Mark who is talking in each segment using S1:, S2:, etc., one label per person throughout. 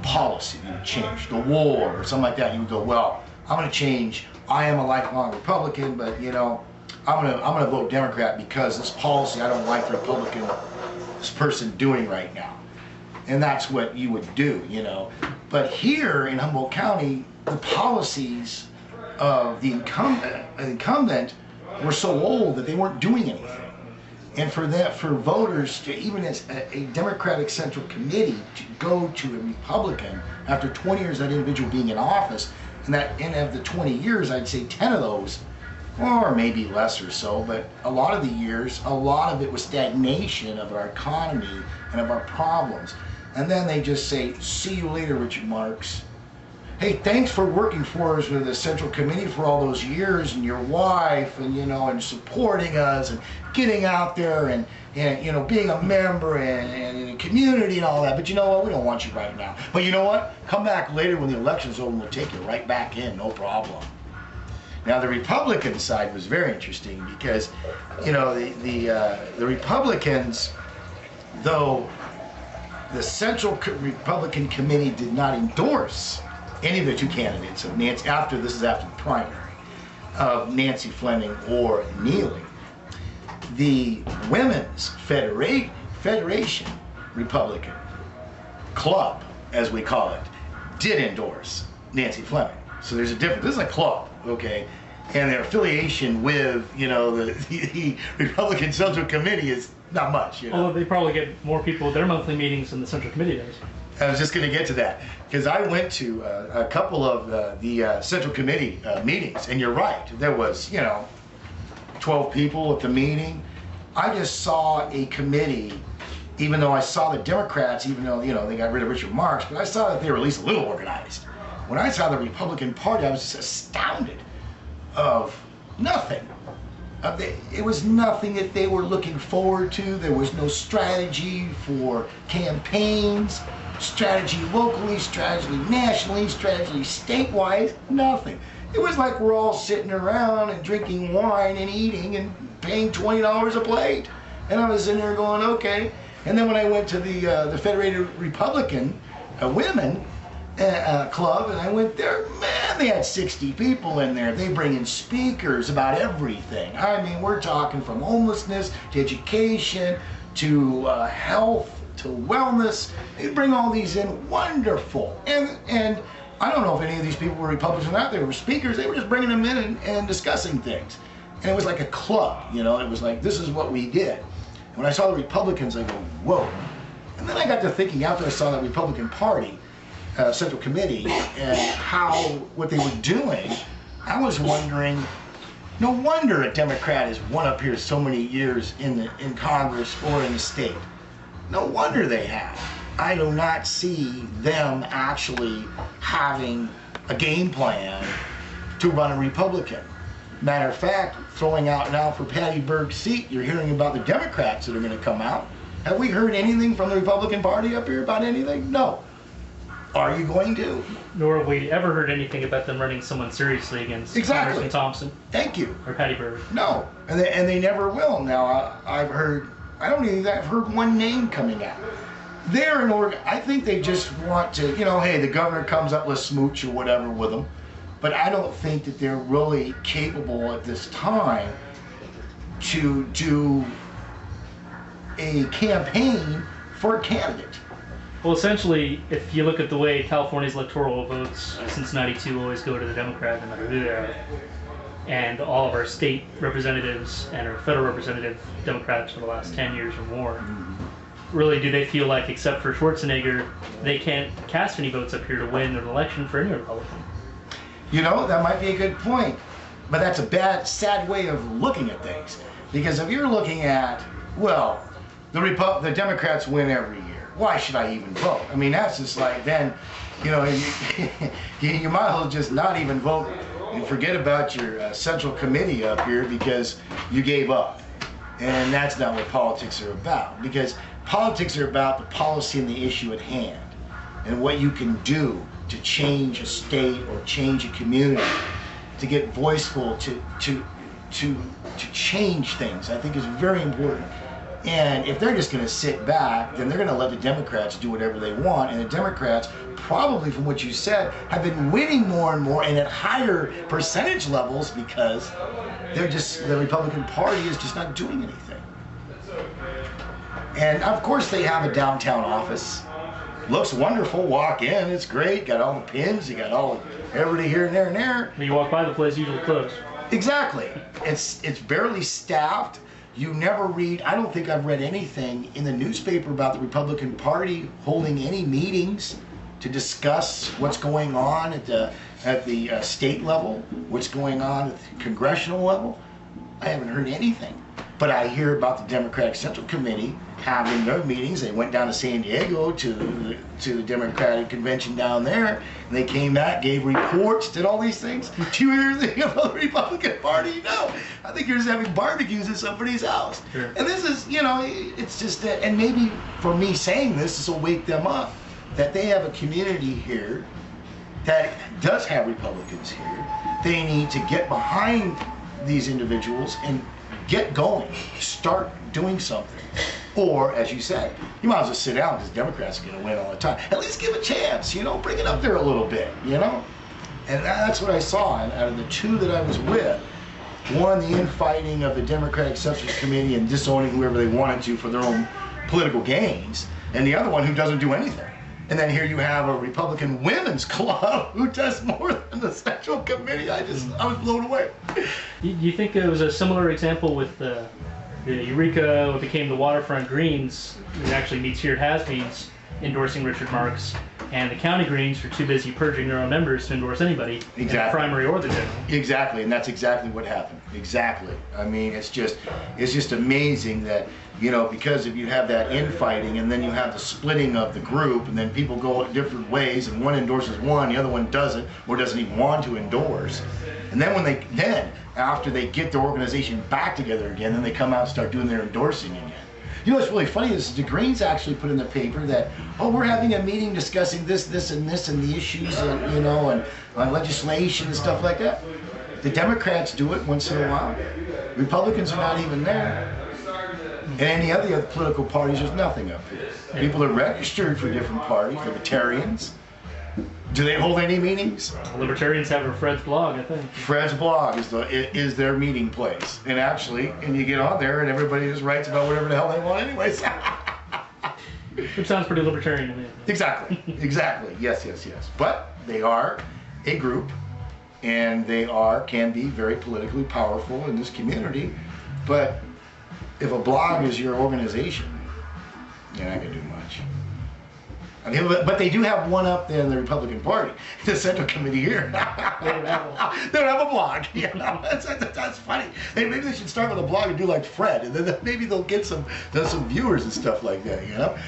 S1: policy you would change, the war or something like that. You would go, well, I'm going to change. I am a lifelong Republican, but you know, I'm gonna vote Democrat because this policy I don't like the Republican this person doing right now. And that's what you would do, you know. But here in Humboldt County, the policies of the incumbent were so old that they weren't doing anything. And for voters to, even as a Democratic Central Committee, to go to a Republican after 20 years of that individual being in office, and of the 20 years, I'd say 10 of those, or maybe less or so, but a lot of the years, a lot of it was stagnation of our economy and of our problems. And then they just say, see you later, Richard Marks. Hey, thanks for working for us with the Central Committee for all those years, and your wife, and you know, and supporting us, and getting out there, and you know, being a member, and in the community and all that. But you know what? We don't want you right now. But you know what? Come back later when the election's over, and we'll take you right back in, no problem. Now the Republican side was very interesting because, you know, the Republicans, though the Central Republican Committee did not endorse any of the two candidates of Nancy, this is after the primary, of Nancy Fleming or Neely. The Women's Federation Republican Club, as we call it, did endorse Nancy Fleming. So there's a difference. This is a club, okay? And their affiliation with, you know, the Republican Central Committee is not much, you know?
S2: Although they probably get more people at their monthly meetings than the Central Committee does.
S1: I was just going to get to that, because I went to a couple of the Central Committee meetings, and you're right, there was, you know, 12 people at the meeting. I just saw a committee, even though I saw the Democrats, even though, you know, they got rid of Richard Marks, but I saw that they were at least a little organized. When I saw the Republican Party, I was just astounded of nothing. It was nothing that they were looking forward to. There was no strategy for campaigns, strategy locally, strategy nationally, strategy statewide, nothing. It was like we're all sitting around and drinking wine and eating and paying $20 a plate. And I was in there going, okay. And then when I went to the Federated Republican Women Club, and I went there, man, they had 60 people in there. They bring in speakers about everything. I mean, we're talking from homelessness to education to health to wellness. They bring all these in, wonderful. And I don't know if any of these people were Republicans or not. They were speakers. They were just bringing them in and discussing things. And it was like a club, you know. It was like, this is what we did. And when I saw the Republicans, I go, whoa. And then I got to thinking, after I saw the Republican Party Central Committee and what they were doing, I was wondering, no wonder a Democrat has won up here so many years in Congress or in the state. No wonder they have. I do not see them actually having a game plan to run a Republican. Matter of fact, throwing out now for Patty Berg's seat, you're hearing about the Democrats that are going to come out. Have we heard anything from the Republican Party up here about anything? No. Are you going to?
S2: Nor have we ever heard anything about them running someone seriously against Congressman Thompson.
S1: Thank you.
S2: Or Patty Berg.
S1: No, and they never will. Now I've heard one name coming out. They're an I think they just want to, you know, hey, the governor comes up, let's smooch or whatever with them. But I don't think that they're really capable at this time to do a campaign for a candidate.
S2: Well, essentially, if you look at the way California's electoral votes since '92 always go to the Democrat, no matter who they are, and all of our state representatives and our federal representative Democrats for the last 10 years or more, really do they feel like, except for Schwarzenegger, they can't cast any votes up here to win an election for any Republican?
S1: You know, that might be a good point, but that's a bad, sad way of looking at things. Because if you're looking at, well, the Democrats win every year, why should I even vote? I mean, that's just like, then, you know, you might as well just not even vote and forget about your Central Committee up here because you gave up. And that's not what politics are about. Because politics are about the policy and the issue at hand and what you can do to change a state or change a community, to get voiceful, to change things, I think is very important. And if they're just going to sit back, then they're going to let the Democrats do whatever they want. And the Democrats, probably from what you said, have been winning more and more and at higher percentage levels because the Republican Party is just not doing anything. And of course they have a downtown office. Looks wonderful, walk in, it's great, got all the pins, you got everybody here and there and there.
S2: When you walk by, the place usually closed.
S1: Exactly. It's barely staffed. You never read, I don't think I've read anything in the newspaper about the Republican Party holding any meetings to discuss what's going on at the state level, what's going on at the congressional level. I haven't heard anything. But I hear about the Democratic Central Committee having their meetings. They went down to San Diego to the Democratic Convention down there, and they came back, gave reports, did all these things. Do you hear anything about the Republican Party? No. I think you're just having barbecues at somebody's house.
S2: Sure.
S1: And this is, it's just that, and maybe for me saying this will wake them up, that they have a community here that does have Republicans here. They need to get behind these individuals and get going, start doing something. Or, as you said, you might as well sit down because Democrats are going to win all the time. At least give a chance, bring it up there a little bit, And that's what I saw. And out of the two that I was with, one, the infighting of the Democratic Substance Committee and disowning whoever they wanted to for their own political gains, and the other one who doesn't do anything. And then here you have a Republican women's club who does more than the Central Committee. I was blown away.
S2: Do you think it was a similar example with the Eureka, what became the Waterfront Greens, it actually meets here at Has-Beens, endorsing Richard Marks, and the County Greens are too busy purging their own members to endorse anybody,
S1: exactly.
S2: In the primary or the general.
S1: Exactly, and that's exactly what happened. Exactly. I mean, it's just amazing that, because if you have that infighting and then you have the splitting of the group and then people go different ways and one endorses one, the other one doesn't, or doesn't even want to endorse. And then after they get their organization back together again, then they come out and start doing their endorsing again. What's really funny is the Greens actually put in the paper that, we're having a meeting discussing this, and this, and the issues, and on legislation and stuff like that. The Democrats do it once in a while. Republicans are not even there. And any other political parties, there's nothing up here. People are registered for different parties, libertarians. Do they hold any meetings?
S2: Libertarians have a Fred's blog, I think.
S1: Fred's blog is their meeting place. And you get on there and everybody just writes about whatever the hell they want anyways.
S2: Which sounds pretty libertarian to me.
S1: Exactly. Yes. But they are a group, and they can be very politically powerful in this community. But if a blog is your organization, you're not going to do much. But they do have one up there in the Republican Party, the Central Committee here. They don't have a blog. That's funny. Maybe they should start with a blog and do like Fred, and then maybe they'll get some viewers and stuff like that.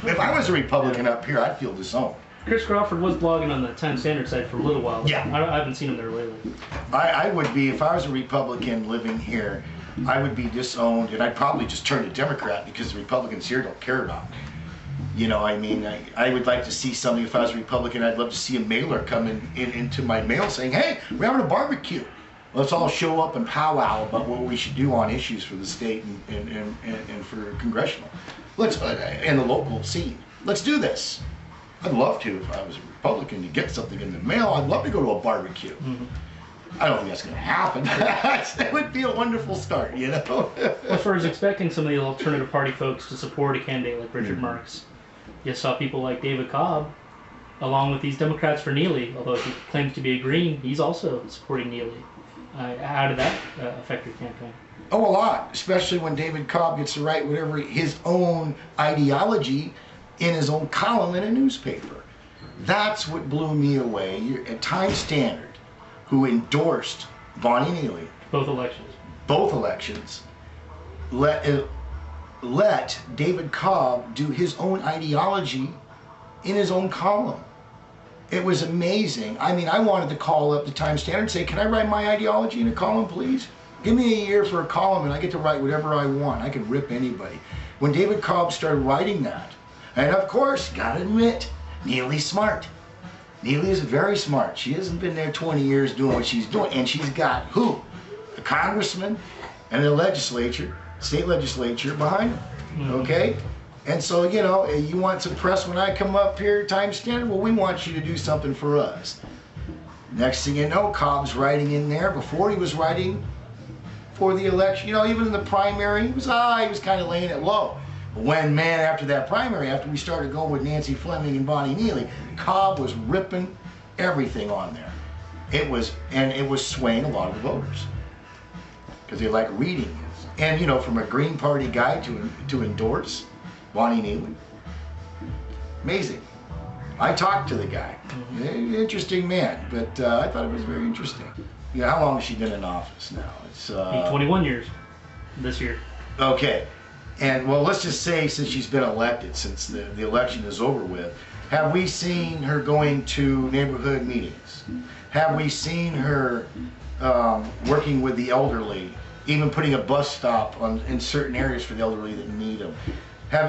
S1: If I was a Republican up here, I'd feel disowned.
S2: Chris Crawford was blogging on the Times Standard site for a little while.
S1: Yeah.
S2: I haven't seen him there lately.
S1: I would be, if I was a Republican living here, I would be disowned, and I'd probably just turn to Democrat because the Republicans here don't care about me. I would like to see something. If I was a Republican, I'd love to see a mailer come into my mail saying, hey, we're having a barbecue. Let's all show up and powwow about what we should do on issues for the state and for congressional. And the local scene. Let's do this. I'd love to, if I was a Republican, to get something in the mail. I'd love to go to a barbecue. Mm-hmm. I don't think that's going to happen. It would be a wonderful start,
S2: As far as expecting some of the alternative party folks to support a candidate like Richard Marks, you saw people like David Cobb, along with these Democrats for Neely, although he claims to be a Green, he's also supporting Neely. How did that affect your campaign?
S1: Oh, a lot, especially when David Cobb gets to write whatever his own ideology in his own column in a newspaper. That's what blew me away. At Times Standard, who endorsed Bonnie Neely.
S2: Both elections.
S1: Let David Cobb do his own ideology in his own column. It was amazing. I wanted to call up the Times Standard and say, can I write my ideology in a column, please? Give me a year for a column and I get to write whatever I want. I can rip anybody. When David Cobb started writing that, and of course, gotta admit, Neely's smart. Neely is very smart. She hasn't been there 20 years doing what she's doing. And she's got who? A congressman and a legislature, state legislature behind her. Okay? And so, you know, you want some press when I come up here, time standard? Well, we want you to do something for us. Next thing you know, Cobb's writing in there. Before he was writing for the election, you know, even in the primary, he was kind of laying it low. But when, man, after that primary, after we started going with Nancy Fleming and Bonnie Neely, Cobb was ripping everything on there. It was swaying a lot of the voters because they like reading it. And, you know, from a Green Party guy to endorse Bonnie Neely, amazing. I talked to the guy. Interesting man, but I thought it was very interesting. You know, how long has she been in office now? It's
S2: 21 years this year.
S1: Okay, and well, let's just say since she's been elected, since the election is over with, have we seen her going to neighborhood meetings? Have we seen her working with the elderly, even putting a bus stop in certain areas for the elderly that need them?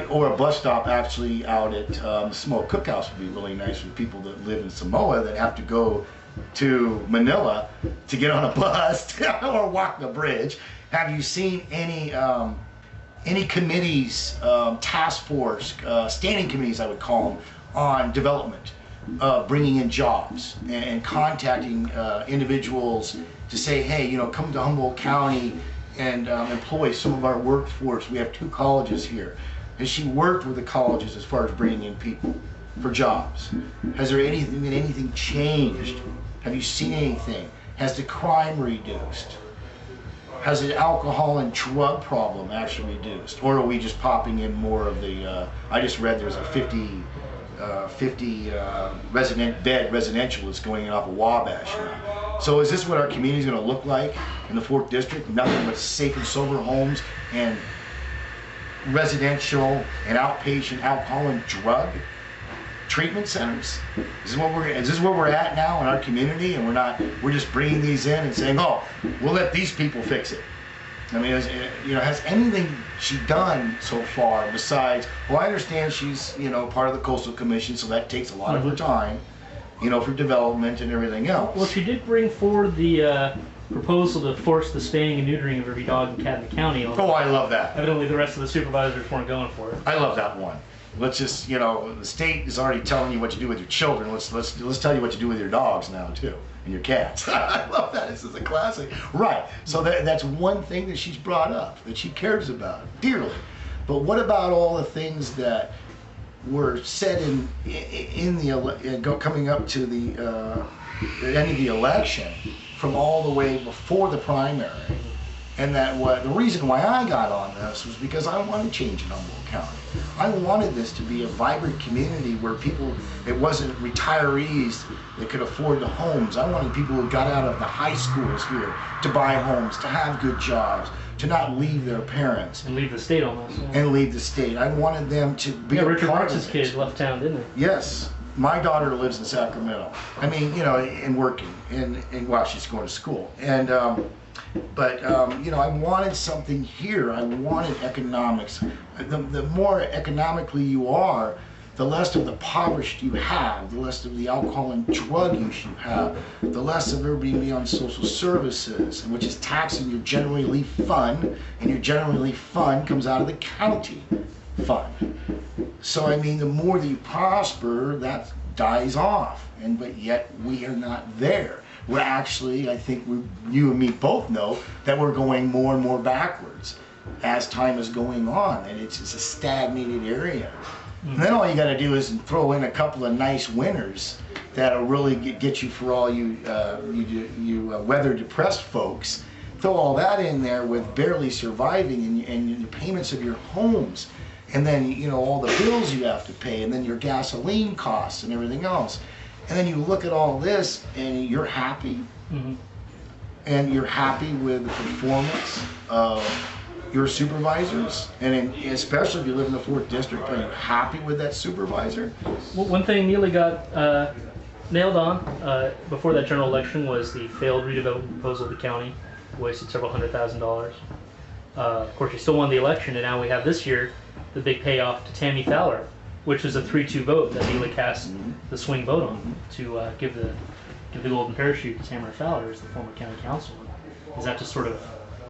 S1: Or a bus stop actually out at the Samoa Cookhouse would be really nice for people that live in Samoa that have to go to Manila to get on a bus or walk the bridge. Have you seen any committees, task force, standing committees I would call them, on development, bringing in jobs and contacting individuals to say, hey, you know, come to Humboldt County and employ some of our workforce. We have 2 colleges here. Has she worked with the colleges as far as bringing in people for jobs? Has there been anything changed? Have you seen anything? Has the crime reduced? Has the alcohol and drug problem actually reduced? Or are we just popping in more of the, I just read there's a 50 bed residential that's going in off of Wabash now. So is this what our community is going to look like in the 4th District? Nothing but safe and sober homes and residential and outpatient alcohol and drug treatment centers? Is this where we're at now in our community, and we're just bringing these in and saying, oh, we'll let these people fix it? I mean, you know, has anything she done so far besides, well, I understand she's, you know, part of the Coastal Commission, so that takes a lot of her time, you know, for development and everything else.
S2: Well, she did bring forward the proposal to force the spaying and neutering of every dog and cat in the county.
S1: Oh, I love that.
S2: Evidently the rest of the supervisors weren't going for it.
S1: I love that one. Let's just, you know, the state is already telling you what to do with your children. Let's tell you what to do with your dogs now too, and your cats. I love that. This is a classic. Right. So that's one thing that she's brought up, that she cares about dearly. But what about all the things that were said coming up to the end of the election, from all the way before the primary? And the reason why I got on this was because I wanted change in Humboldt County. I wanted this to be a vibrant community where it wasn't retirees that could afford the homes. I wanted people who got out of the high schools here to buy homes, to have good jobs, to not leave their parents.
S2: And leave the state almost. Yeah.
S1: And leave the state. I wanted them to be a
S2: Richard
S1: part of
S2: Marx's kids left town, didn't they?
S1: Yes. My daughter lives in Sacramento. I mean, you know, and working, and while she's going to school. And, you know, I wanted something here. I wanted economics. The more economically you are, the less of the poverty you have, the less of the alcohol and drug use you have, the less of everybody being on social services, which is taxing your general relief fund, and your general relief fund comes out of the county fund. So, I mean, the more that you prosper, that dies off, but yet we are not there. We're actually, I think you and me both know that we're going more and more backwards as time is going on, and it's just a stagnated area. And then all you got to do is throw in a couple of nice winners that'll really get you for all you weather-depressed folks. Throw all that in there with barely surviving and the payments of your homes, and then, you know, all the bills you have to pay, and then your gasoline costs and everything else. And then you look at all this and you're happy. Mm-hmm. And you're happy with the performance of your supervisors, and especially if you live in the 4th District, are you happy with that supervisor?
S2: Well, one thing Neely got nailed on before that general election was the failed redevelopment proposal of the county, wasted several $100,000. Of course, she still won the election, and now we have this year the big payoff to Tammy Fowler, which was a 3-2 vote that Neely cast the swing vote on to give the golden parachute to Tamara Fowler as the former county councilman. Is that just sort of